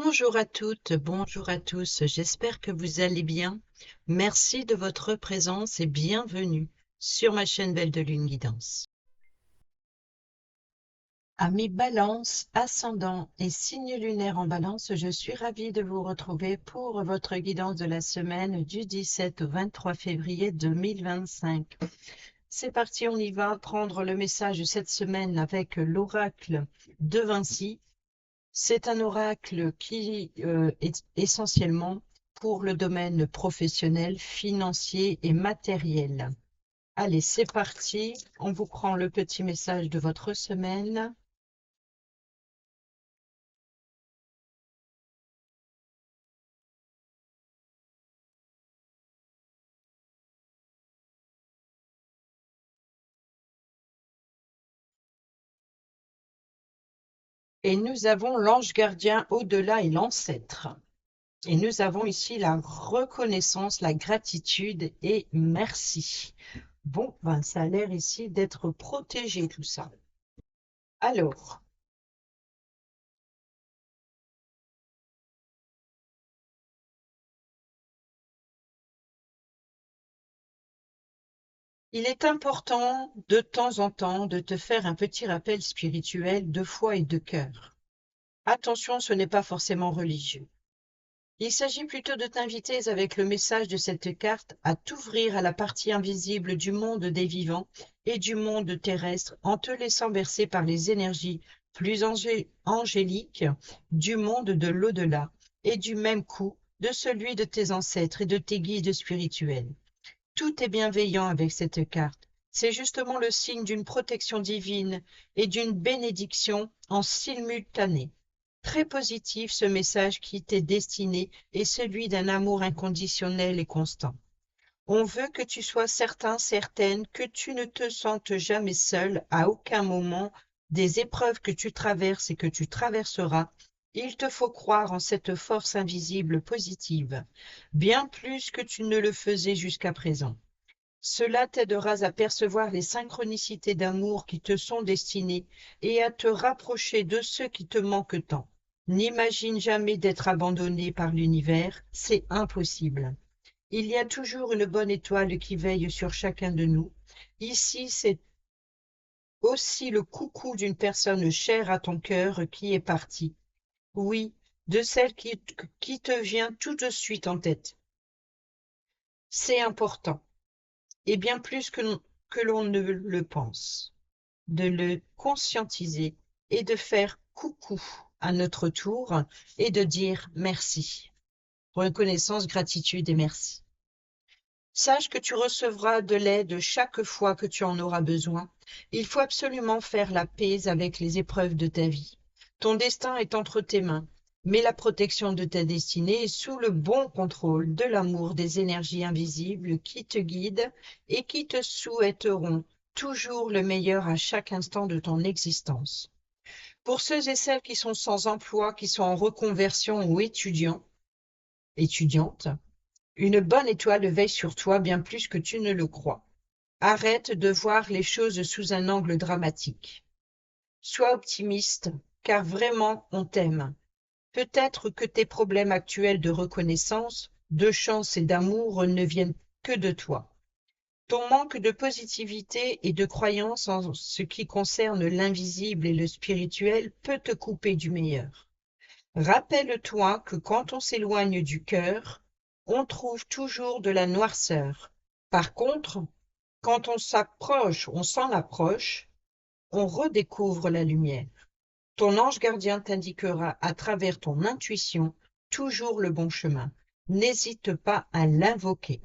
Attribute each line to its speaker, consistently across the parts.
Speaker 1: Bonjour à toutes, bonjour à tous, j'espère que vous allez bien. Merci de votre présence et bienvenue sur ma chaîne Belle de Lune Guidance. Amis Balance, ascendant et signe lunaire en Balance, je suis ravie de vous retrouver pour votre guidance de la semaine du 17 au 23 février 2025. C'est parti, on y va prendre le message cette semaine avec l'oracle de Vinci. C'est un oracle qui est essentiellement pour le domaine professionnel, financier et matériel. Allez, c'est parti. On vous prend le petit message de votre semaine. Et nous avons l'ange gardien au-delà et l'ancêtre. Et nous avons ici la reconnaissance, la gratitude et merci. Bon, ben, ça a l'air ici d'être protégé tout ça. Alors, il est important de temps en temps de te faire un petit rappel spirituel de foi et de cœur. Attention, ce n'est pas forcément religieux. Il s'agit plutôt de t'inviter avec le message de cette carte à t'ouvrir à la partie invisible du monde des vivants et du monde terrestre en te laissant bercer par les énergies plus angéliques du monde de l'au-delà et du même coup de celui de tes ancêtres et de tes guides spirituels. Tout est bienveillant avec cette carte. C'est justement le signe d'une protection divine et d'une bénédiction en simultané. Très positif ce message qui t'est destiné est celui d'un amour inconditionnel et constant. On veut que tu sois certain, certaine, que tu ne te sentes jamais seul à aucun moment des épreuves que tu traverses et que tu traverseras. Il te faut croire en cette force invisible positive, bien plus que tu ne le faisais jusqu'à présent. Cela t'aidera à percevoir les synchronicités d'amour qui te sont destinées et à te rapprocher de ceux qui te manquent tant. N'imagine jamais d'être abandonné par l'univers, c'est impossible. Il y a toujours une bonne étoile qui veille sur chacun de nous. Ici, c'est aussi le coucou d'une personne chère à ton cœur qui est partie. Oui, de celle qui te vient tout de suite en tête. C'est important. Et bien plus que l'on ne le pense, de le conscientiser et de faire coucou à notre tour et de dire merci. Reconnaissance, gratitude et merci. Sache que tu recevras de l'aide chaque fois que tu en auras besoin. Il faut absolument faire la paix avec les épreuves de ta vie. Ton destin est entre tes mains, mais la protection de ta destinée est sous le bon contrôle de l'amour des énergies invisibles qui te guident et qui te souhaiteront toujours le meilleur à chaque instant de ton existence. Pour ceux et celles qui sont sans emploi, qui sont en reconversion ou étudiantes, une bonne étoile veille sur toi bien plus que tu ne le crois. Arrête de voir les choses sous un angle dramatique. Sois optimiste, car vraiment on t'aime. Peut-être que tes problèmes actuels de reconnaissance, de chance et d'amour ne viennent que de toi. Ton manque de positivité et de croyance en ce qui concerne l'invisible et le spirituel peut te couper du meilleur. Rappelle-toi que quand on s'éloigne du cœur, on trouve toujours de la noirceur. Par contre, quand on s'en approche, on redécouvre la lumière. Ton ange gardien t'indiquera à travers ton intuition toujours le bon chemin. N'hésite pas à l'invoquer.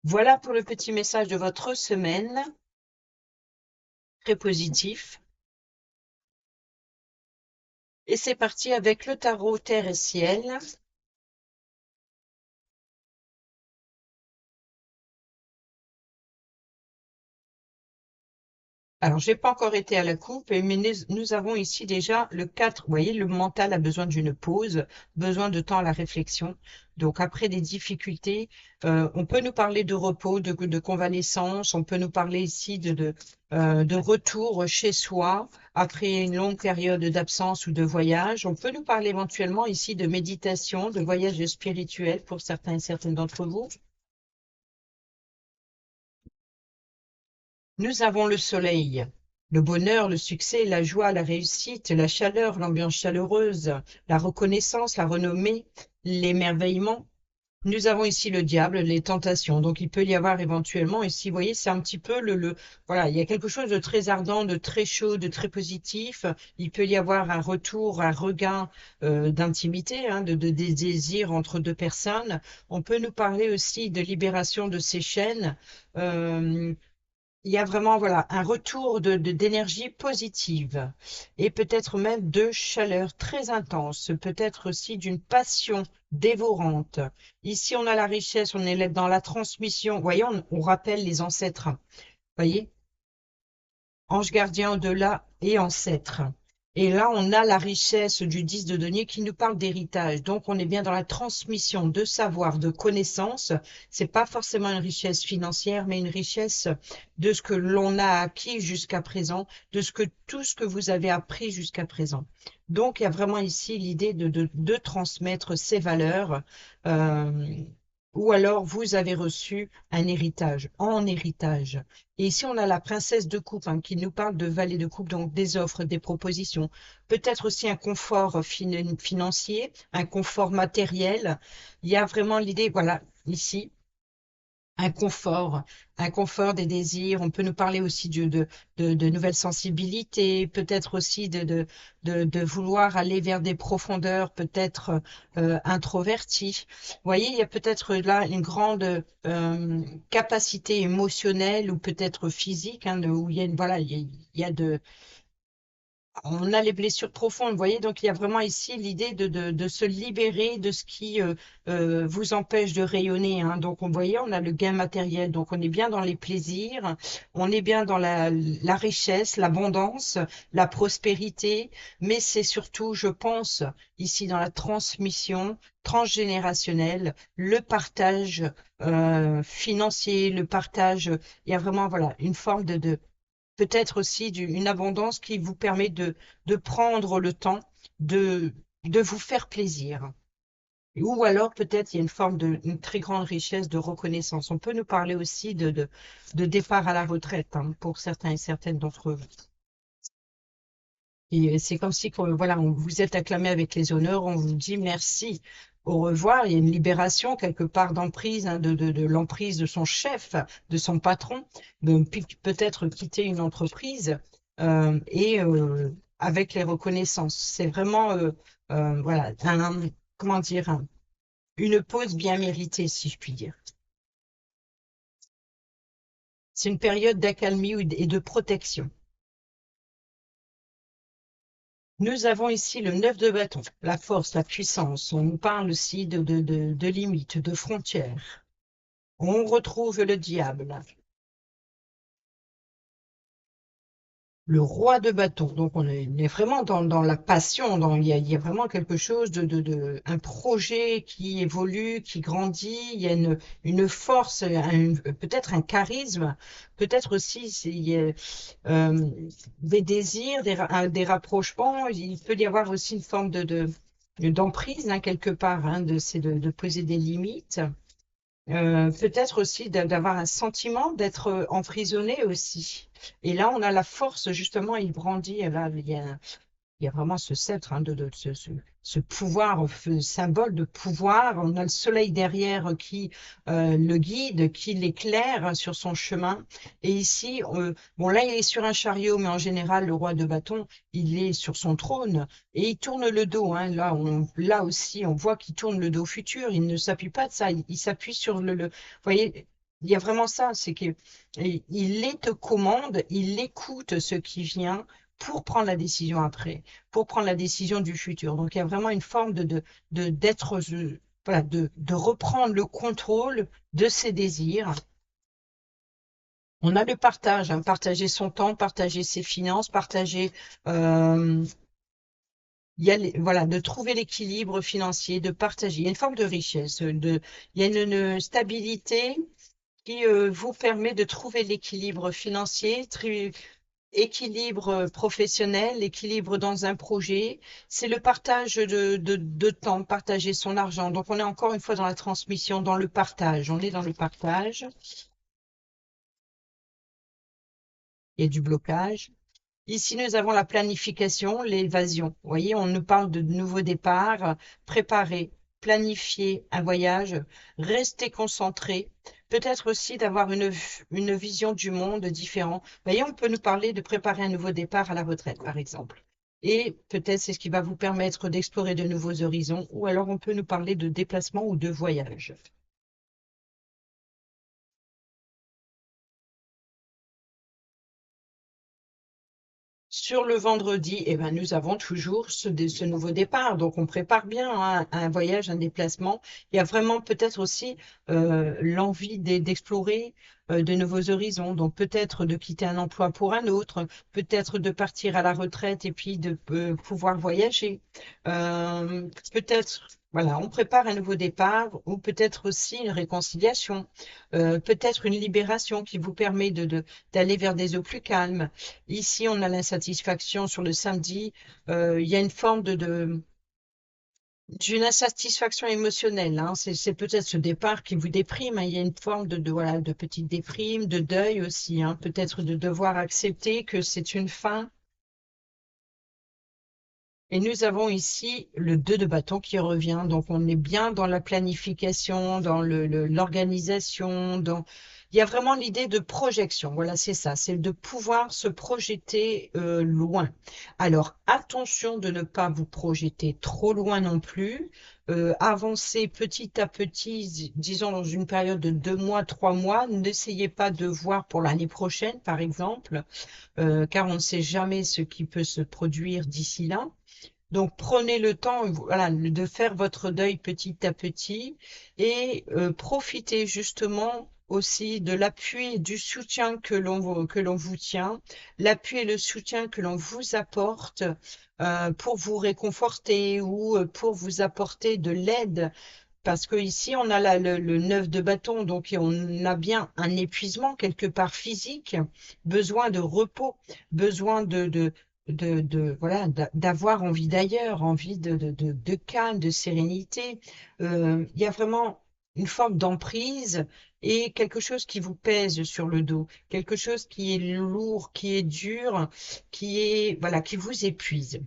Speaker 1: Voilà pour le petit message de votre semaine, très positif. Et c'est parti avec le tarot Terre et Ciel. Alors, j'ai pas encore été à la coupe, mais nous avons ici déjà le 4. Vous voyez, le mental a besoin d'une pause, besoin de temps à la réflexion. Donc, après des difficultés, on peut nous parler de repos, de convalescence, on peut nous parler ici de retour chez soi après une longue période d'absence ou de voyage. On peut nous parler éventuellement ici de méditation, de voyage spirituel pour certains et certaines d'entre vous. Nous avons le soleil, le bonheur, le succès, la joie, la réussite, la chaleur, l'ambiance chaleureuse, la reconnaissance, la renommée, l'émerveillement. Nous avons ici le diable, les tentations. Donc, il peut y avoir éventuellement, ici, vous voyez, c'est un petit peu voilà, il y a quelque chose de très ardent, de très chaud, de très positif. Il peut y avoir un retour, un regain d'intimité, hein, des désirs entre deux personnes. On peut nous parler aussi de libération de ces chaînes. Euh, il y a vraiment voilà, un retour d'énergie positive et peut-être même de chaleur très intense, peut-être aussi d'une passion dévorante. Ici, on a la richesse, on est dans la transmission. Voyons, on rappelle les ancêtres. Voyez, ange gardien au-delà et ancêtre. Et là, on a la richesse du 10 de denier qui nous parle d'héritage. Donc, on est bien dans la transmission de savoir, de connaissances. C'est pas forcément une richesse financière, mais une richesse de ce que l'on a acquis jusqu'à présent, tout ce que vous avez appris jusqu'à présent. Donc, il y a vraiment ici l'idée de transmettre ces valeurs. euh, ou alors, vous avez reçu un héritage, en héritage. Et ici, on a la princesse de coupe hein, qui nous parle de valet de coupe, donc des offres, des propositions. Peut-être aussi un confort financier, un confort matériel. Il y a vraiment l'idée, voilà, ici, un confort des désirs. On peut nous parler aussi de nouvelles sensibilités, peut-être aussi de vouloir aller vers des profondeurs peut-être introverties. Vous voyez, il y a peut-être là une grande capacité émotionnelle ou peut-être physique, hein, où il y a voilà, il y a on a les blessures profondes, vous voyez, donc il y a vraiment ici l'idée de se libérer de ce qui vous empêche de rayonner. Hein. Donc, on voyez, on a le gain matériel, donc on est bien dans les plaisirs, on est bien dans la richesse, l'abondance, la prospérité, mais c'est surtout, je pense, ici dans la transmission transgénérationnelle, le partage financier, le partage, il y a vraiment voilà une forme de peut-être aussi une abondance qui vous permet de prendre le temps de, de vous faire plaisir. Ou alors peut-être il y a une forme une très grande richesse de reconnaissance. On peut nous parler aussi de départ à la retraite hein, pour certains et certaines d'entre vous. Et c'est comme si voilà, on vous êtes acclamé avec les honneurs, on vous dit merci, au revoir. Il y a une libération quelque part d'emprise, hein, de l'emprise de son chef, de son patron, peut-être quitter une entreprise et avec les reconnaissances. C'est vraiment voilà, comment dire, une pause bien méritée, si je puis dire. C'est une période d'accalmie et de protection. Nous avons ici le 9 de bâton, la force, la puissance. On nous parle aussi de limites, de frontières. On retrouve le diable, le roi de bâton. Donc on est vraiment dans la passion, il y a vraiment quelque chose un projet qui évolue, qui grandit. Il y a une force, peut-être un charisme, peut-être aussi il y a, euh, des désirs, des rapprochements. Il peut y avoir aussi une forme d'emprise hein, quelque part, hein, c'est de poser des limites. Peut-être aussi d'avoir un sentiment d'être emprisonné aussi. Et là, on a la force, justement, il brandit, là, il y a vraiment ce sceptre, hein, ce pouvoir, ce symbole de pouvoir. On a le soleil derrière qui le guide, qui l'éclaire sur son chemin. Et ici, bon là, il est sur un chariot, mais en général, le roi de bâton, il est sur son trône et il tourne le dos. Hein. Là aussi, on voit qu'il tourne le dos au futur. Il ne s'appuie pas de ça. Il s'appuie sur Vous voyez, il y a vraiment ça. C'est que il est aux commandes, il écoute ce qui vient pour prendre la décision après, pour prendre la décision du futur. Donc, il y a vraiment une forme d'être, voilà, de reprendre le contrôle de ses désirs On a le partage, hein, partager son temps, partager ses finances, partager, euh, il y a voilà, de trouver l'équilibre financier, de partager. Il y a une forme de richesse, il y a une stabilité qui vous permet de trouver l'équilibre financier, équilibre professionnel, équilibre dans un projet. C'est le partage de temps, partager son argent. Donc on est encore une fois dans la transmission, dans le partage. On est dans le partage. Il y a du blocage. Ici, nous avons la planification, l'évasion. Vous voyez, on nous parle de nouveaux départs, préparer, planifier un voyage, rester concentré, peut-être aussi d'avoir une vision du monde différente. Vous voyez, on peut nous parler de préparer un nouveau départ à la retraite, par exemple. Et peut-être c'est ce qui va vous permettre d'explorer de nouveaux horizons, ou alors on peut nous parler de déplacement ou de voyage. Sur le vendredi, eh ben, nous avons toujours ce nouveau départ. Donc, on prépare bien hein, un voyage, un déplacement. Il y a vraiment peut-être aussi l'envie d'explorer de nouveaux horizons. Donc, peut-être de quitter un emploi pour un autre, peut-être de partir à la retraite et puis de pouvoir voyager. Peut-être, voilà, on prépare un nouveau départ ou peut-être aussi une réconciliation, peut-être une libération qui vous permet d'aller vers des eaux plus calmes. Ici, on a l'insatisfaction sur le samedi. Il y a une forme d'une insatisfaction émotionnelle. Hein. C'est peut-être ce départ qui vous déprime. Hein. Il y a une forme voilà, de petite déprime, de deuil aussi. Hein. Peut-être de devoir accepter que c'est une fin. Et nous avons ici le 2 de bâton qui revient. Donc, on est bien dans la planification, dans l'organisation, il y a vraiment l'idée de projection. Voilà, c'est ça. C'est de pouvoir se projeter loin. Alors, attention de ne pas vous projeter trop loin non plus. Avancez petit à petit, disons dans une période de 2 mois, 3 mois. N'essayez pas de voir pour l'année prochaine, par exemple, car on ne sait jamais ce qui peut se produire d'ici là. Donc prenez le temps voilà, de faire votre deuil petit à petit et profitez justement aussi de l'appui et du soutien que l'on vous tient, l'appui et le soutien que l'on vous apporte pour vous réconforter ou pour vous apporter de l'aide. Parce que ici, on a le 9 de bâton, donc on a bien un épuisement quelque part physique, besoin de repos, besoin voilà, d'avoir envie d'ailleurs, envie de calme, de sérénité. Il y a vraiment une forme d'emprise et quelque chose qui vous pèse sur le dos, quelque chose qui est lourd, qui est dur, voilà, qui vous épuise.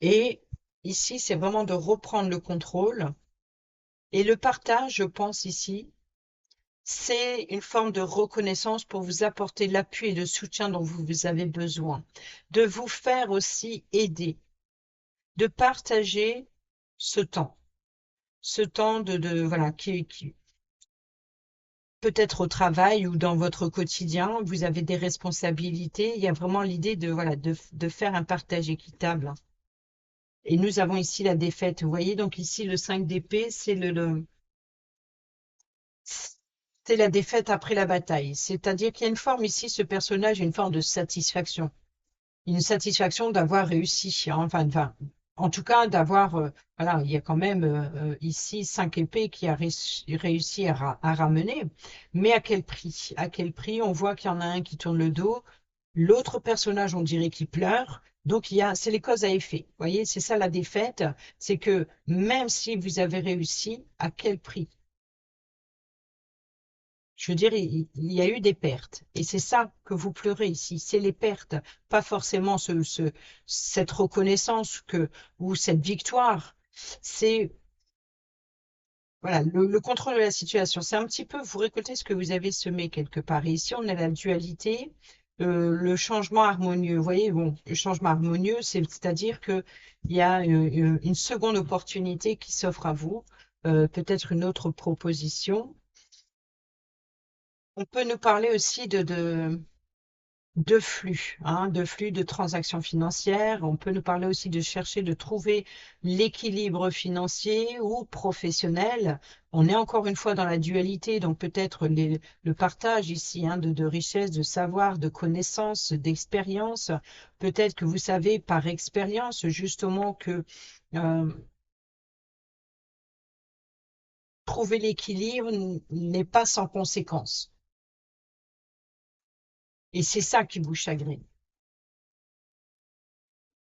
Speaker 1: Et ici, c'est vraiment de reprendre le contrôle. Et le partage, je pense ici, c'est une forme de reconnaissance pour vous apporter l'appui et le soutien dont vous avez besoin, de vous faire aussi aider, de partager ce temps voilà, qui peut-être au travail ou dans votre quotidien, vous avez des responsabilités. Il y a vraiment l'idée voilà, de faire un partage équitable. Et nous avons ici la défaite. Vous voyez, donc ici, le 5 d'épée, c'est la défaite après la bataille. C'est-à-dire qu'il y a une forme ici, ce personnage a une forme de satisfaction. Une satisfaction d'avoir réussi. Hein. Enfin, en tout cas, d'avoir. Voilà, il y a quand même ici 5 épées qui a réussi à ramener. Mais à quel prix? À quel prix? On voit qu'il y en a un qui tourne le dos. L'autre personnage, on dirait qu'il pleure. Donc, c'est les causes à effet. Vous voyez, c'est ça la défaite. C'est que même si vous avez réussi, à quel prix? Je veux dire, il y a eu des pertes. Et c'est ça que vous pleurez ici, c'est les pertes, pas forcément cette reconnaissance ou cette victoire. C'est voilà, le contrôle de la situation. C'est un petit peu, vous récoltez ce que vous avez semé quelque part. Et ici, on a la dualité, le changement harmonieux. Vous voyez, bon, le changement harmonieux, c'est-à-dire que il y a une seconde opportunité qui s'offre à vous, peut-être une autre proposition. On peut nous parler aussi de flux de transactions financières. On peut nous parler aussi de chercher de trouver l'équilibre financier ou professionnel. On est encore une fois dans la dualité, donc peut-être le partage ici de richesses, de savoir, de connaissances, d'expérience. Peut-être que vous savez par expérience justement que euh, trouver l'équilibre n'est pas sans conséquence. Et c'est ça qui vous chagrine.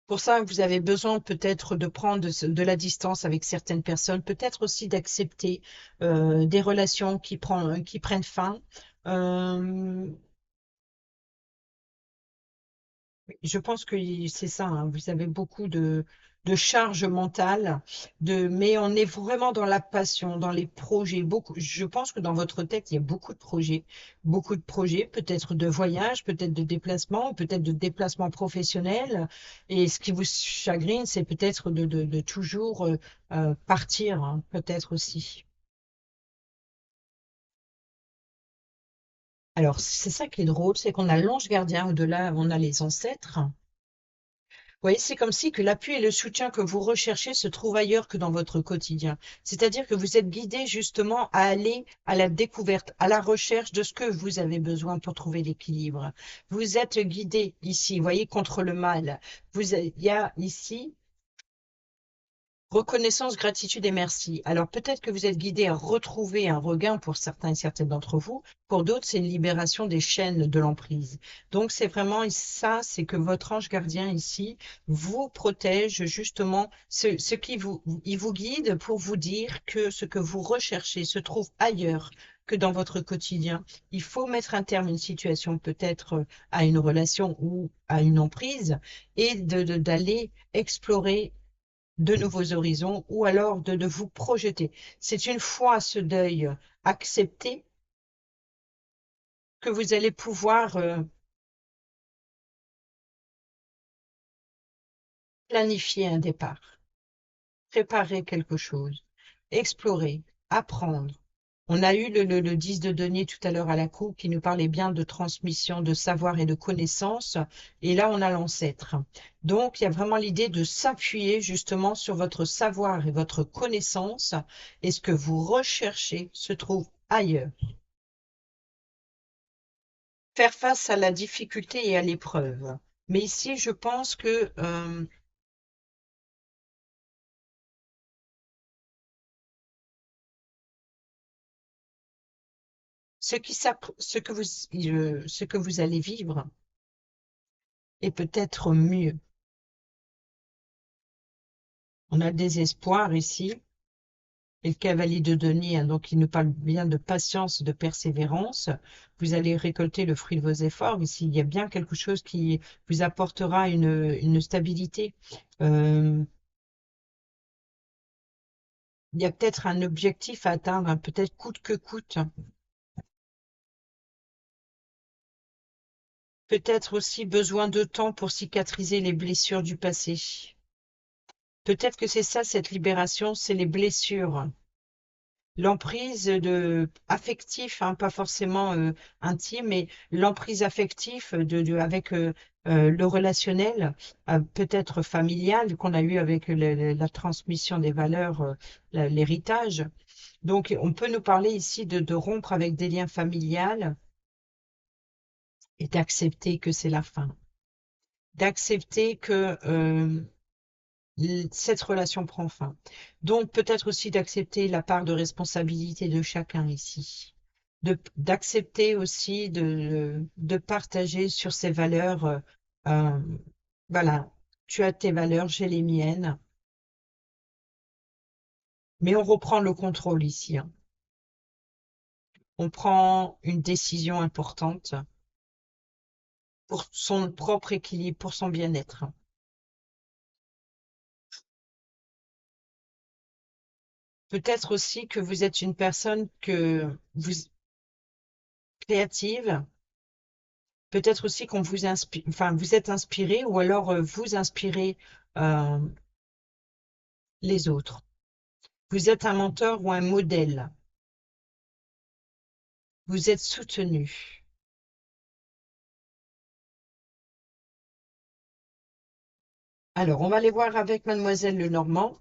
Speaker 1: Pour ça, vous avez besoin peut-être de prendre de la distance avec certaines personnes, peut-être aussi d'accepter des relations qui prennent fin. Euh, Je pense que c'est ça, hein. Vous avez beaucoup de charge mentale, mais on est vraiment dans la passion, dans les projets. Beaucoup, je pense que dans votre tête, il y a beaucoup de projets, peut-être de voyages, peut-être de déplacements, peut-être de déplacements professionnels. Et ce qui vous chagrine, c'est peut-être de toujours partir, hein, peut-être aussi. Alors, c'est ça qui est drôle, c'est qu'on a l'ange gardien au-delà, on a les ancêtres. Oui, c'est comme si que l'appui et le soutien que vous recherchez se trouvent ailleurs que dans votre quotidien. C'est-à-dire que vous êtes guidé justement à aller à la découverte, à la recherche de ce que vous avez besoin pour trouver l'équilibre. Vous êtes guidé ici, vous voyez, contre le mal. Il y a ici reconnaissance, gratitude et merci. Alors peut-être que vous êtes guidé à retrouver un regain pour certains et certaines d'entre vous. Pour d'autres, c'est une libération des chaînes de l'emprise. Donc c'est vraiment ça, c'est que votre ange gardien ici vous protège justement ce qui il vous guide pour vous dire que ce que vous recherchez se trouve ailleurs que dans votre quotidien. Il faut mettre un terme à une situation, peut-être à une relation ou à une emprise, et d'aller explorer de nouveaux horizons ou alors de vous projeter. C'est une fois ce deuil accepté que vous allez pouvoir planifier un départ, préparer quelque chose, explorer, apprendre. On a eu le 10 de denier tout à l'heure à la cour qui nous parlait bien de transmission de savoir et de connaissances. Et là, on a l'ancêtre. Donc, il y a vraiment l'idée de s'appuyer justement sur votre savoir et votre connaissance. Et ce que vous recherchez se trouve ailleurs. Faire face à la difficulté et à l'épreuve. Mais ici, je pense que ce que vous allez vivre est peut-être mieux. On a le désespoir ici, et le cavalier de denier, hein, donc il nous parle bien de patience, de persévérance. Vous allez récolter le fruit de vos efforts. Ici, il y a bien quelque chose qui vous apportera une stabilité. Euh, il y a peut-être un objectif à atteindre, hein, peut-être coûte que coûte. Peut-être aussi besoin de temps pour cicatriser les blessures du passé. Peut-être que c'est ça, cette libération, c'est les blessures. L'emprise affective, hein, pas forcément intime, mais l'emprise affective avec le relationnel, peut-être familial, qu'on a eu avec la transmission des valeurs, l'héritage. Donc, on peut nous parler ici de rompre avec des liens familiales et d'accepter que c'est la fin. D'accepter que cette relation prend fin. Donc peut-être aussi d'accepter la part de responsabilité de chacun ici. D'accepter aussi de partager sur ces valeurs. Euh, voilà, tu as tes valeurs, j'ai les miennes, mais on reprend le contrôle ici, hein. On prend une décision importante pour son propre équilibre, pour son bien-être. Peut-être aussi que vous êtes une personne que vous créative. Peut-être aussi qu'on vous inspire, enfin, vous êtes inspiré ou alors vous inspirez euh, les autres. Vous êtes un mentor ou un modèle. Vous êtes soutenu. Alors, on va aller voir avec Mademoiselle Lenormand.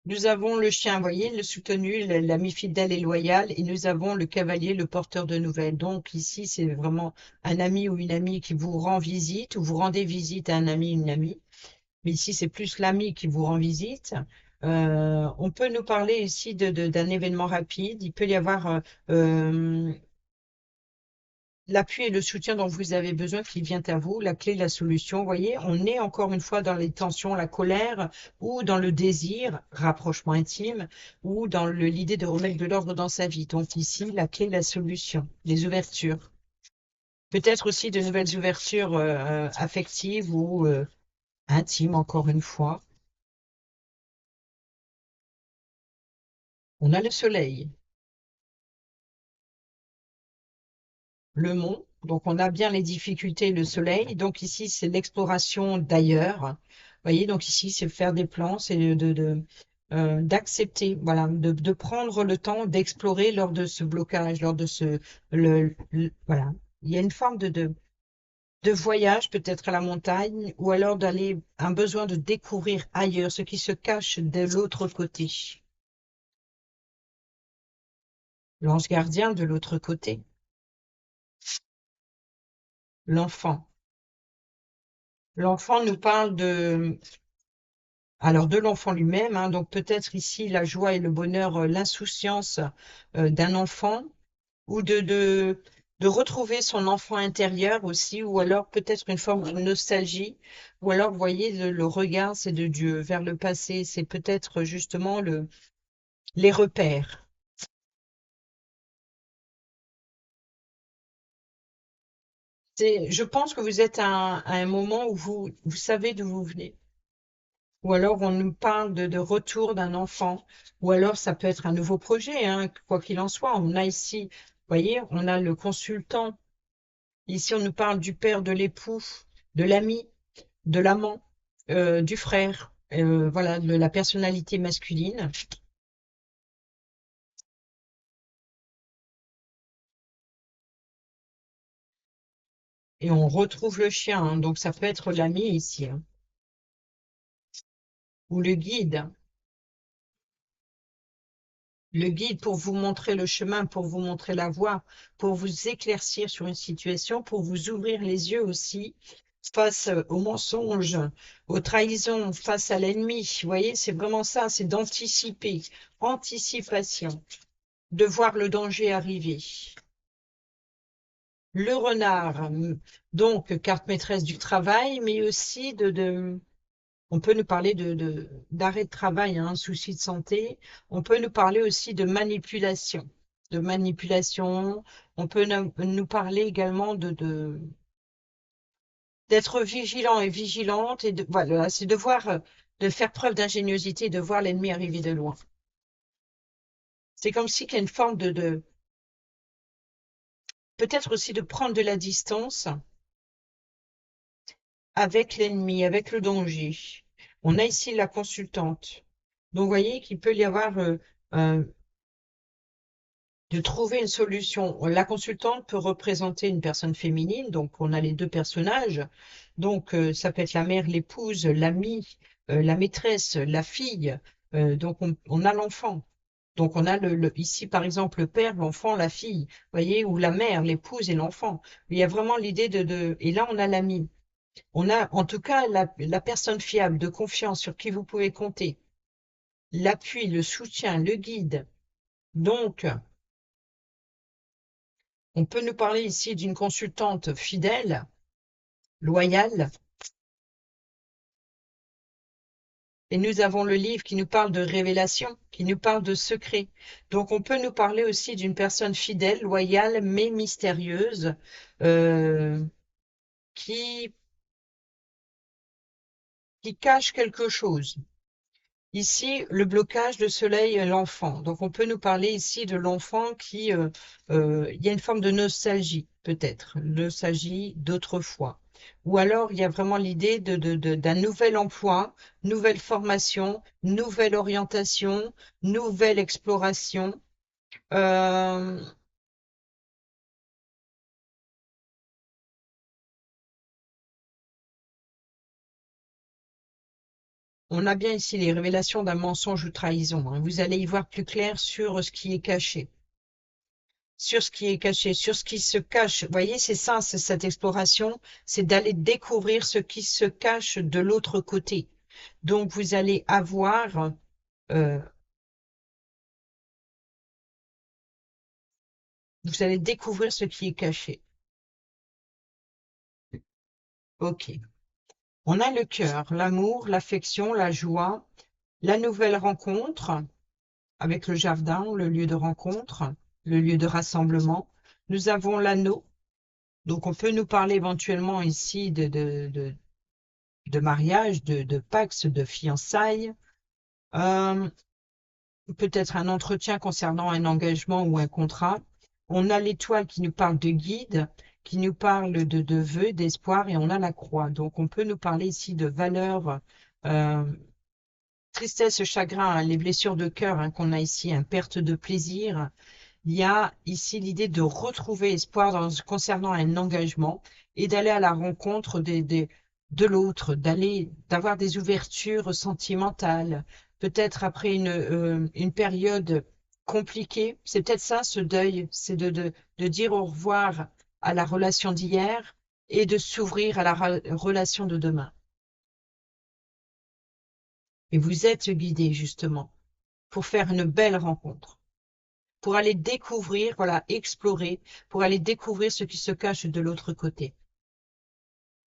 Speaker 1: Nous avons le chien, vous voyez, le soutenu, l'ami fidèle et loyal, et nous avons le cavalier, le porteur de nouvelles. Donc ici, c'est vraiment un ami ou une amie qui vous rend visite, ou vous rendez visite à un ami ou une amie. Mais ici, c'est plus l'ami qui vous rend visite. On peut nous parler ici d'un événement rapide. Il peut y avoir l'appui et le soutien dont vous avez besoin qui vient à vous, la clé, la solution. Vous voyez, on est encore une fois dans les tensions, la colère, ou dans le désir, rapprochement intime, ou dans l'idée de remettre de l'ordre dans sa vie. Donc ici, la clé, la solution, les ouvertures. Peut-être aussi de nouvelles ouvertures affectives ou intimes, encore une fois. On a le soleil, le mont, donc on a bien les difficultés, le soleil. Donc ici, c'est l'exploration d'ailleurs. Vous voyez, donc ici, c'est faire des plans, c'est d'accepter, voilà, de prendre le temps d'explorer lors de ce blocage, lors de voilà. Il y a une forme de voyage, peut-être à la montagne, ou alors d'aller, un besoin de découvrir ailleurs ce qui se cache de l'autre côté. L'ange gardien de l'autre côté, l'enfant. L'enfant nous parle alors de l'enfant lui-même, hein, donc peut-être ici la joie et le bonheur, l'insouciance d'un enfant, ou de retrouver son enfant intérieur aussi, ou alors peut-être une forme de nostalgie, ou alors vous voyez le regard c'est de Dieu vers le passé, c'est peut-être justement les repères. Je pense que vous êtes à un moment où vous savez d'où vous venez. Ou alors on nous parle de retour d'un enfant, ou alors ça peut être un nouveau projet, hein, quoi qu'il en soit. On a ici, vous voyez, on a le consultant. Ici, on nous parle du père, de l'époux, de l'ami, de l'amant, du frère, voilà, de la personnalité masculine. Et on retrouve le chien, hein, donc ça peut être l'ami ici, hein, ou le guide. Le guide pour vous montrer le chemin, pour vous montrer la voie, pour vous éclaircir sur une situation, pour vous ouvrir les yeux aussi face aux mensonges, aux trahisons, face à l'ennemi. Vous voyez, c'est vraiment ça, c'est d'anticiper, anticipation, de voir le danger arriver. Le renard, donc carte maîtresse du travail, mais aussi on peut nous parler d'arrêt de travail, hein, souci de santé. On peut nous parler aussi de manipulation. De manipulation. On peut nous parler également d'être vigilant et vigilante et voilà, c'est de voir, de faire preuve d'ingéniosité et de voir l'ennemi arriver de loin. C'est comme si qu'il y a une forme peut-être aussi de prendre de la distance avec l'ennemi, avec le danger. On a ici la consultante. Donc, vous voyez qu'il peut y avoir euh, de trouver une solution. La consultante peut représenter une personne féminine, donc on a les deux personnages. Donc ça peut être la mère, l'épouse, l'amie, la maîtresse, la fille. Donc on a l'enfant. Donc on a ici par exemple le père, l'enfant, la fille, voyez, ou la mère, l'épouse et l'enfant. Il y a vraiment l'idée et là on a l'ami. On a en tout cas la personne fiable, de confiance sur qui vous pouvez compter. L'appui, le soutien, le guide. Donc, on peut nous parler ici d'une consultante fidèle, loyale, et nous avons le livre qui nous parle de révélation, qui nous parle de secret. Donc on peut nous parler aussi d'une personne fidèle, loyale, mais mystérieuse, euh, qui, qui cache quelque chose. Ici, le blocage, le soleil, l'enfant. Donc, on peut nous parler ici de l'enfant il y a une forme de nostalgie, peut-être, nostalgie d'autrefois. Ou alors, il y a vraiment l'idée d'un nouvel emploi, nouvelle formation, nouvelle orientation, nouvelle exploration. Euh, On a bien ici les révélations d'un mensonge ou trahison, hein. Vous allez y voir plus clair sur ce qui est caché. Sur ce qui est caché, sur ce qui se cache. Vous voyez, c'est ça, c'est cette exploration, c'est d'aller découvrir ce qui se cache de l'autre côté. Donc, vous allez avoir, euh, vous allez découvrir ce qui est caché. Ok. On a le cœur, l'amour, l'affection, la joie, la nouvelle rencontre avec le jardin, le lieu de rencontre, le lieu de rassemblement. Nous avons l'anneau. Donc, on peut nous parler éventuellement ici de mariage, de pax, de fiançailles, euh, peut-être un entretien concernant un engagement ou un contrat. On a l'étoile qui nous parle de guide, qui nous parle de vœux, d'espoir, et on a la croix. Donc, on peut nous parler ici de valeurs, euh, tristesse, chagrin, hein, les blessures de cœur hein, qu'on a ici, hein, perte de plaisir. Il y a ici l'idée de retrouver espoir concernant un engagement et d'aller à la rencontre de l'autre, d'avoir des ouvertures sentimentales. Peut-être après une période compliquée, c'est peut-être ça, ce deuil, c'est de dire au revoir à la relation d'hier et de s'ouvrir à la relation de demain. Et vous êtes guidé justement pour faire une belle rencontre, pour aller découvrir, voilà, explorer, pour aller découvrir ce qui se cache de l'autre côté.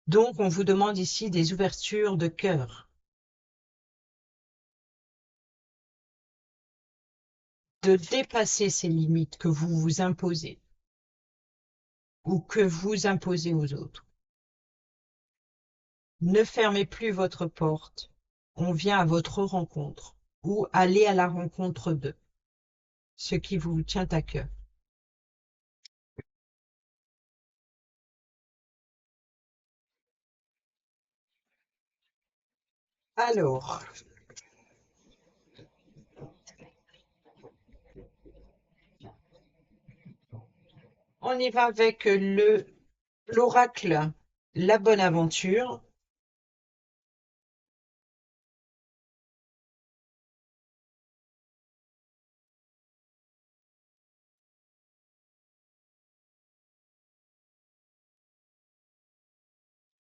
Speaker 1: Donc, on vous demande ici des ouvertures de cœur, de dépasser ces limites que vous vous imposez ou que vous imposez aux autres. Ne fermez plus votre porte. On vient à votre rencontre ou allez à la rencontre d'eux, ce qui vous tient à cœur. Alors, on y va avec l'oracle, la bonne aventure.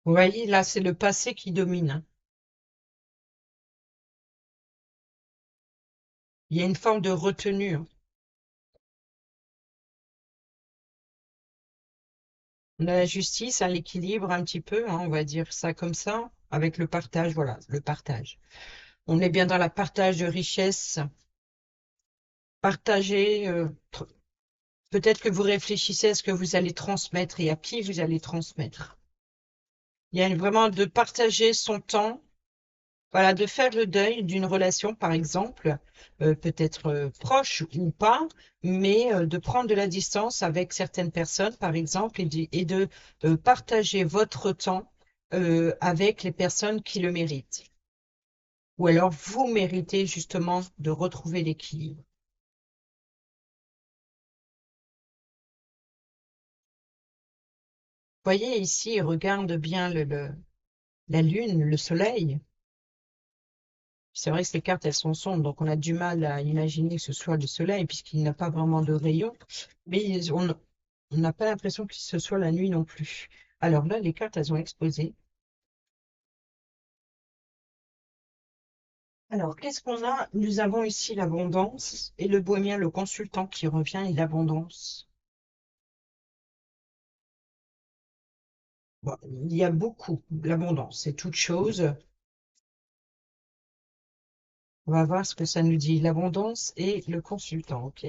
Speaker 1: Vous voyez, là, c'est le passé qui domine, hein. Il y a une forme de retenue, hein. On a la justice, hein, l'équilibre un petit peu, hein, on va dire ça comme ça, avec le partage, voilà, le partage. On est bien dans la partage de richesses, partager, peut-être que vous réfléchissez à ce que vous allez transmettre et à qui vous allez transmettre. Il y a vraiment de partager son temps, voilà, de faire le deuil d'une relation, par exemple, peut-être proche ou pas, mais de prendre de la distance avec certaines personnes, par exemple, et de partager votre temps avec les personnes qui le méritent. Ou alors, vous méritez justement de retrouver l'équilibre. Voyez ici, regarde bien la lune, le soleil. C'est vrai que ces cartes, elles sont sombres, donc on a du mal à imaginer que ce soit le soleil, puisqu'il n'a pas vraiment de rayons. Mais on n'a pas l'impression que ce soit la nuit non plus. Alors là, les cartes, elles ont explosé. Alors, qu'est-ce qu'on a? Nous avons ici l'abondance et le bohémien, le consultant qui revient et l'abondance. Bon, il y a beaucoup. L'abondance, c'est toute chose. On va voir ce que ça nous dit. L'abondance et le consultant, ok?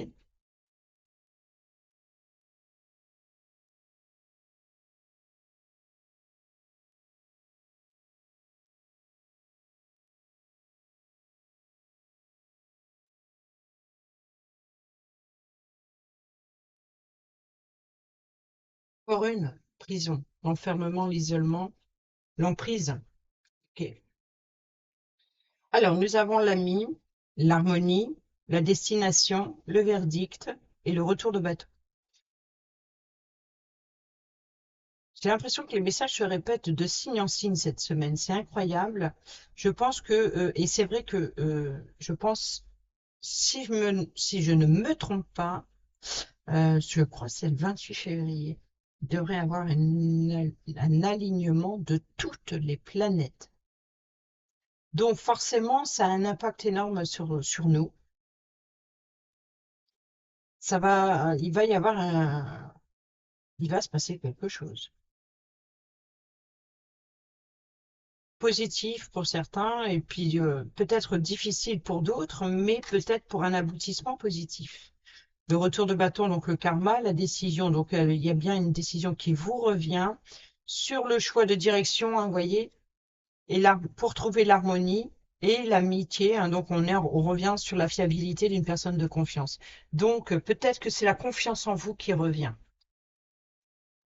Speaker 1: Encore une, prison, l'enfermement, l'isolement, l'emprise. Ok. Alors, nous avons l'ami, l'harmonie, la destination, le verdict et le retour de bateau. J'ai l'impression que les messages se répètent de signe en signe cette semaine. C'est incroyable. Je pense que, et c'est vrai que je pense, si je ne me trompe pas, je crois que c'est le 28 février, il devrait y avoir un alignement de toutes les planètes. Donc forcément, ça a un impact énorme sur nous. Il va y avoir il va se passer quelque chose. Positif pour certains et puis peut-être difficile pour d'autres, mais peut-être pour un aboutissement positif. Le retour de bâton, donc le karma, la décision, donc il y a bien une décision qui vous revient sur le choix de direction, hein, vous voyez, et là, pour trouver l'harmonie et l'amitié, hein, donc on revient sur la fiabilité d'une personne de confiance. Donc peut-être que c'est la confiance en vous qui revient.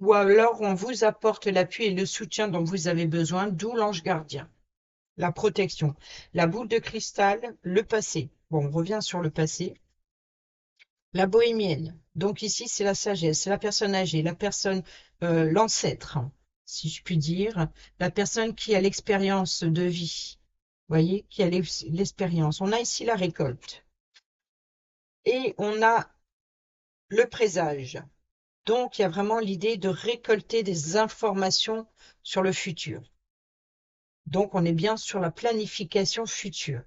Speaker 1: Ou alors on vous apporte l'appui et le soutien dont vous avez besoin, d'où l'ange gardien. La protection. La boule de cristal, le passé. Bon, on revient sur le passé. La bohémienne. Donc ici, c'est la sagesse, la personne âgée, la personne, l'ancêtre, si je puis dire, la personne qui a l'expérience de vie. Vous voyez, qui a l'expérience. On a ici la récolte. Et on a le présage. Donc, il y a vraiment l'idée de récolter des informations sur le futur. Donc, on est bien sur la planification future.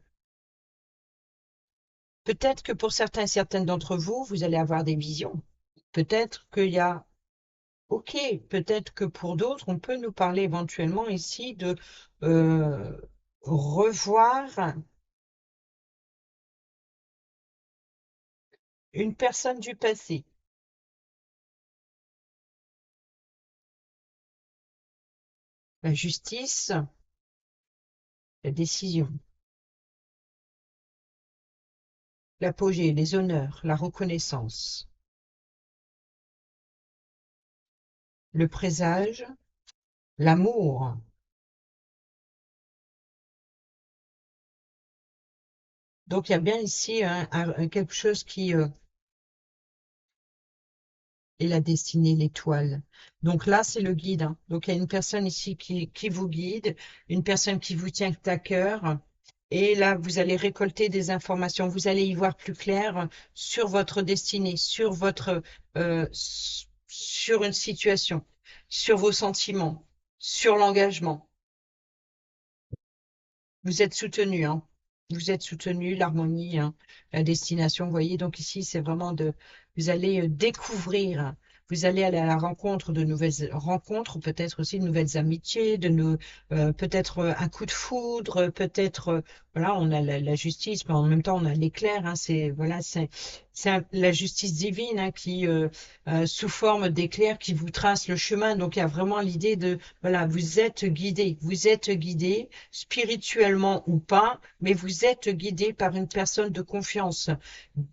Speaker 1: Peut-être que pour certains et certaines d'entre vous, vous allez avoir des visions. Peut-être qu'il y a, ok, peut-être que pour d'autres, on peut nous parler éventuellement ici de euh, revoir une personne du passé. La justice, la décision, l'apogée, les honneurs, la reconnaissance, le présage, l'amour. Donc il y a bien ici quelque chose qui est la destinée, l'étoile. Donc là, c'est le guide, hein. Donc il y a une personne ici qui vous guide, une personne qui vous tient à cœur. Et là, vous allez récolter des informations, vous allez y voir plus clair sur votre destinée, sur une situation, sur vos sentiments, sur l'engagement. Vous êtes soutenu, hein. Vous êtes soutenu, l'harmonie, hein, la destination. Vous voyez, donc ici, c'est vraiment vous allez découvrir, vous allez aller à la rencontre de nouvelles rencontres, peut-être aussi de nouvelles amitiés, peut-être un coup de foudre, peut-être, voilà, on a la justice, mais en même temps, on a l'éclair, hein, voilà, la justice divine, hein, qui, sous forme d'éclair, qui vous trace le chemin. Donc, il y a vraiment l'idée de, voilà, vous êtes guidé spirituellement ou pas, mais vous êtes guidé par une personne de confiance.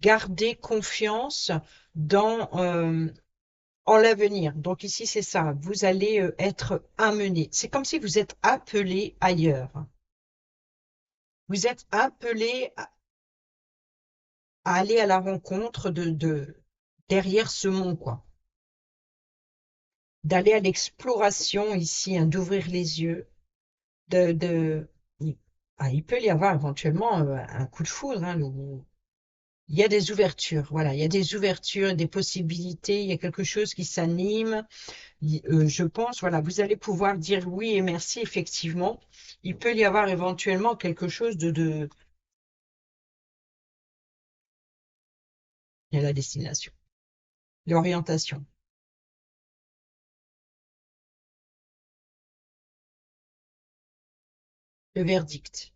Speaker 1: Gardez confiance dans en l'avenir. Donc ici, c'est ça. Vous allez être amené. C'est comme si vous êtes appelé ailleurs. Vous êtes appelé à aller à la rencontre derrière ce mont, quoi. D'aller à l'exploration ici, hein, d'ouvrir les yeux, de, de, il peut y avoir éventuellement un coup de foudre, hein, il y a des ouvertures, voilà, il y a des ouvertures, des possibilités, il y a quelque chose qui s'anime. Je pense, voilà, vous allez pouvoir dire oui et merci, effectivement. Il peut y avoir éventuellement quelque chose il y a la destination, l'orientation, le verdict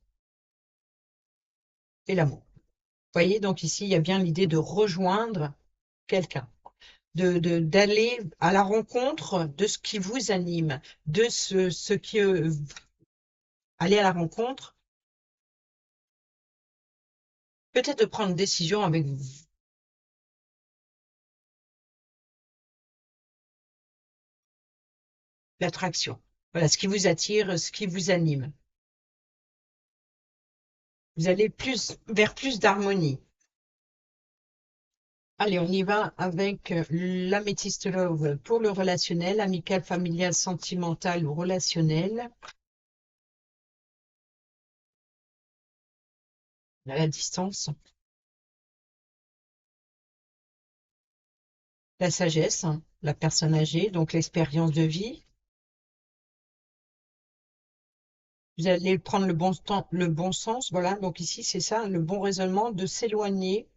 Speaker 1: et l'amour. Vous voyez, donc ici, il y a bien l'idée de rejoindre quelqu'un, d'aller à la rencontre de ce qui vous anime, de ce qui, aller à la rencontre, peut-être de prendre une décision avec vous, l'attraction. Voilà, ce qui vous attire, ce qui vous anime. Vous allez vers plus d'harmonie. Allez, on y va avec l'améthyste love pour le relationnel, amical, familial, sentimental ou relationnel. À la distance. La sagesse, hein, la personne âgée, donc l'expérience de vie. Vous allez prendre le bon temps, le bon sens, voilà. Donc ici, c'est ça, le bon raisonnement de s'éloigner,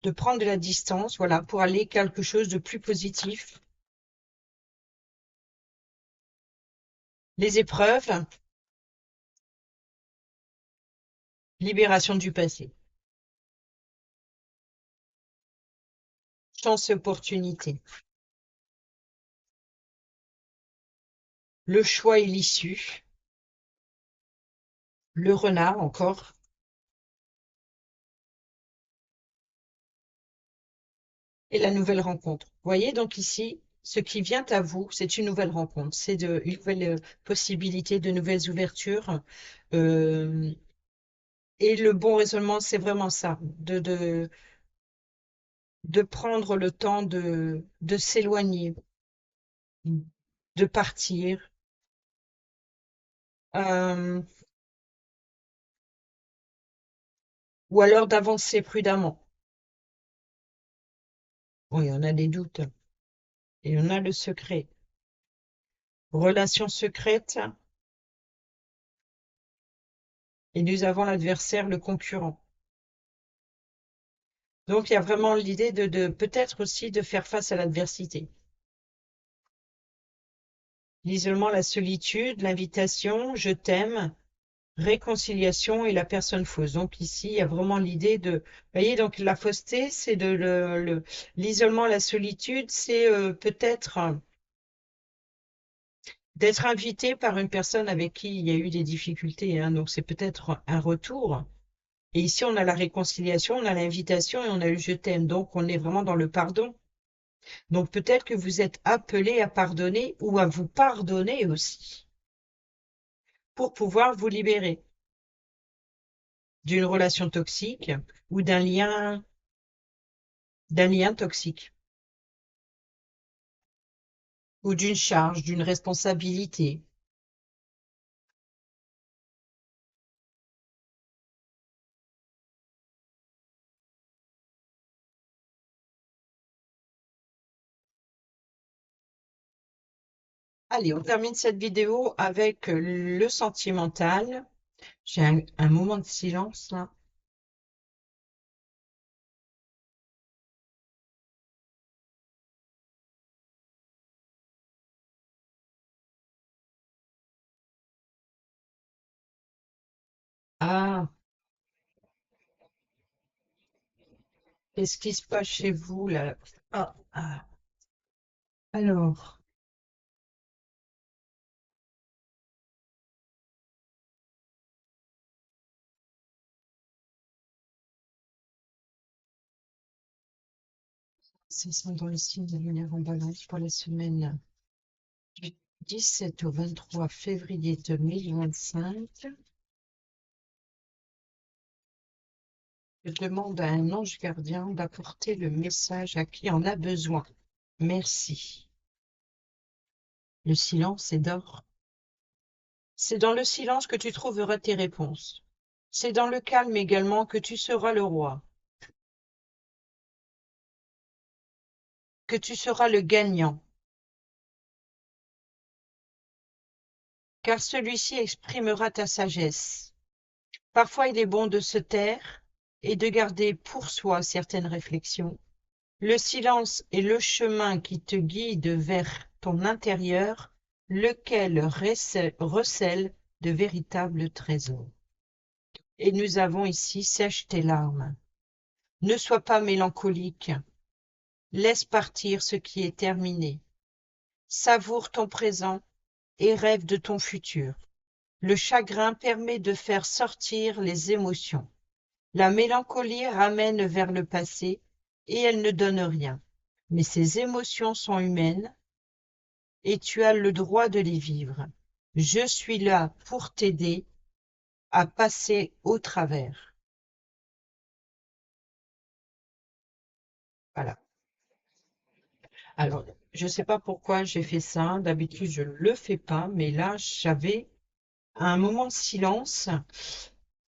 Speaker 1: de prendre de la distance, voilà, pour aller quelque chose de plus positif. Les épreuves, libération du passé. Chance et opportunité. Le choix et l'issue. Le renard encore. Et la nouvelle rencontre. Vous voyez donc ici, ce qui vient à vous, c'est une nouvelle rencontre, c'est une nouvelle possibilité, de nouvelles ouvertures. Euh, et le bon raisonnement, c'est vraiment ça, de prendre le temps de s'éloigner, de partir, euh, ou alors d'avancer prudemment. Oui, on a des doutes et on a le secret. Relation secrète, et nous avons l'adversaire, le concurrent. Donc, il y a vraiment l'idée de peut-être aussi de faire face à l'adversité. L'isolement, la solitude, l'invitation, je t'aime, réconciliation et la personne fausse. Donc ici, il y a vraiment l'idée de, vous voyez, donc la fausseté, c'est l'isolement, la solitude, c'est peut-être d'être invité par une personne avec qui il y a eu des difficultés, hein. Donc c'est peut-être un retour. Et ici, on a la réconciliation, on a l'invitation et on a le je t'aime. Donc on est vraiment dans le pardon. Donc peut-être que vous êtes appelé à pardonner ou à vous pardonner aussi pour pouvoir vous libérer d'une relation toxique ou d'un lien toxique ou d'une charge, d'une responsabilité. Allez, on termine cette vidéo avec le sentimental. J'ai un moment de silence là. Ah, qu'est-ce qui se passe chez vous là? Ah, ah. Alors, c'est ça dans le signe de lumière en balance pour la semaine du 17 au 23 février 2025. Je demande à un ange gardien d'apporter le message à qui en a besoin. Merci. Le silence est d'or. C'est dans le silence que tu trouveras tes réponses. C'est dans le calme également que tu seras le roi, que tu seras le gagnant, car celui-ci exprimera ta sagesse. Parfois il est bon de se taire et de garder pour soi certaines réflexions. Le silence est le chemin qui te guide vers ton intérieur, lequel recèle de véritables trésors. Et nous avons ici sèche tes larmes. Ne sois pas mélancolique. Laisse partir ce qui est terminé. Savoure ton présent et rêve de ton futur. Le chagrin permet de faire sortir les émotions. La mélancolie ramène vers le passé et elle ne donne rien. Mais ces émotions sont humaines et tu as le droit de les vivre. Je suis là pour t'aider à passer au travers. Voilà. Alors, je ne sais pas pourquoi j'ai fait ça. D'habitude, je ne le fais pas, mais là, j'avais un moment de silence,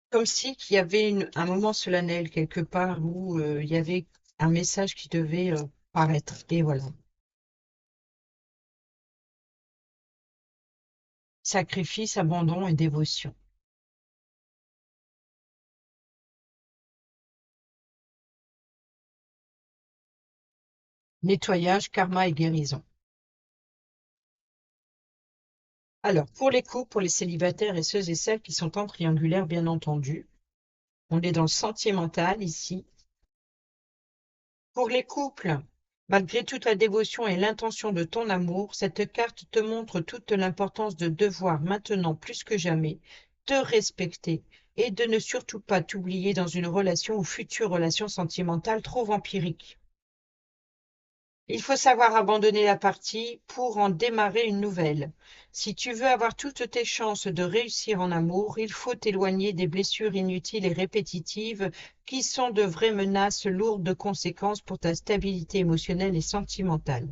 Speaker 1: comme si qu'il y avait un moment solennel quelque part où il y avait un message qui devait paraître. Et voilà. Sacrifice, abandon et dévotion. Nettoyage, karma et guérison. Alors, pour les couples, pour les célibataires et ceux et celles qui sont en triangulaire, bien entendu, on est dans le sentimental ici. Pour les couples, malgré toute la dévotion et l'intention de ton amour, cette carte te montre toute l'importance de devoir maintenant plus que jamais te respecter et de ne surtout pas t'oublier dans une relation ou future relation sentimentale trop vampirique. Il faut savoir abandonner la partie pour en démarrer une nouvelle. Si tu veux avoir toutes tes chances de réussir en amour, il faut t'éloigner des blessures inutiles et répétitives qui sont de vraies menaces lourdes de conséquences pour ta stabilité émotionnelle et sentimentale.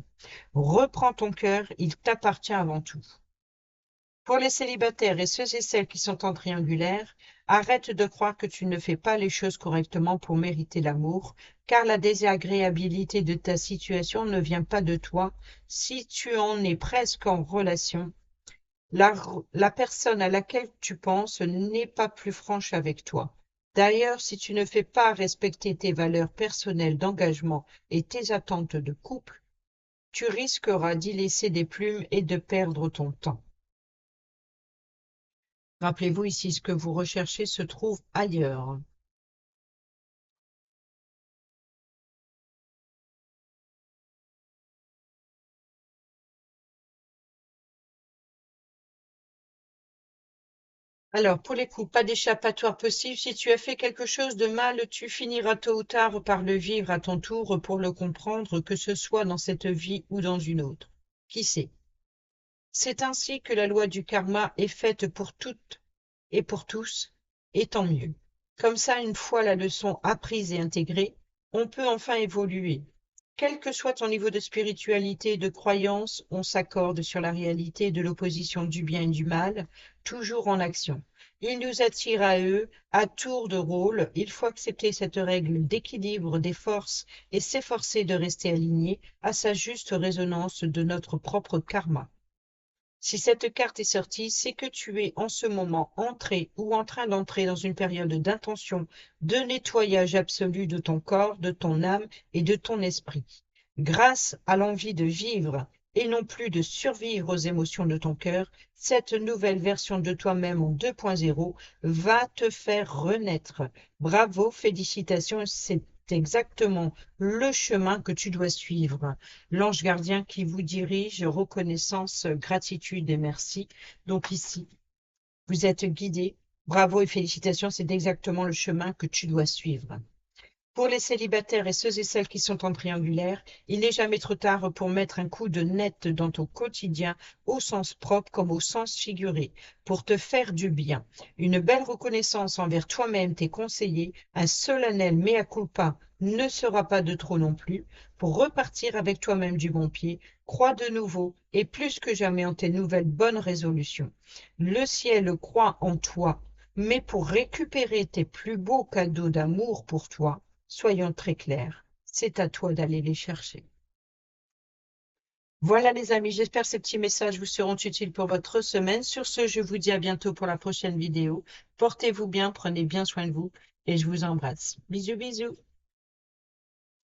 Speaker 1: Reprends ton cœur, il t'appartient avant tout. Pour les célibataires et ceux et celles qui sont en triangulaire, arrête de croire que tu ne fais pas les choses correctement pour mériter l'amour, car la désagréabilité de ta situation ne vient pas de toi. Si tu en es presque en relation, la personne à laquelle tu penses n'est pas plus franche avec toi. D'ailleurs, si tu ne fais pas respecter tes valeurs personnelles d'engagement et tes attentes de couple, tu risqueras d'y laisser des plumes et de perdre ton temps. Rappelez-vous ici, ce que vous recherchez se trouve ailleurs. Alors, pour les coups, pas d'échappatoire possible. Si tu as fait quelque chose de mal, tu finiras tôt ou tard par le vivre à ton tour pour le comprendre, que ce soit dans cette vie ou dans une autre. Qui sait? C'est ainsi que la loi du karma est faite pour toutes et pour tous, et tant mieux. Comme ça, une fois la leçon apprise et intégrée, on peut enfin évoluer. Quel que soit ton niveau de spiritualité et de croyance, on s'accorde sur la réalité de l'opposition du bien et du mal, toujours en action. Ils nous attirent à eux à tour de rôle. Il faut accepter cette règle d'équilibre des forces et s'efforcer de rester aligné à sa juste résonance de notre propre karma. Si cette carte est sortie, c'est que tu es en ce moment entré ou en train d'entrer dans une période d'intention, de nettoyage absolu de ton corps, de ton âme et de ton esprit. Grâce à l'envie de vivre et non plus de survivre aux émotions de ton cœur, cette nouvelle version de toi-même en 2.0 va te faire renaître. Bravo, félicitations, c'est exactement le chemin que tu dois suivre. L'ange gardien qui vous dirige, reconnaissance, gratitude et merci. Donc ici, vous êtes guidé. Bravo et félicitations, c'est exactement le chemin que tu dois suivre. Pour les célibataires et ceux et celles qui sont en triangulaire, il n'est jamais trop tard pour mettre un coup de net dans ton quotidien, au sens propre comme au sens figuré, pour te faire du bien. Une belle reconnaissance envers toi-même, tes conseillers, un solennel mea culpa ne sera pas de trop non plus, pour repartir avec toi-même du bon pied, crois de nouveau et plus que jamais en tes nouvelles bonnes résolutions. Le ciel croit en toi, mais pour récupérer tes plus beaux cadeaux d'amour pour toi, soyons très clairs, c'est à toi d'aller les chercher. Voilà les amis, j'espère que ces petits messages vous seront utiles pour votre semaine. Sur ce, je vous dis à bientôt pour la prochaine vidéo. Portez-vous bien, prenez bien soin de vous et je vous embrasse. Bisous, bisous.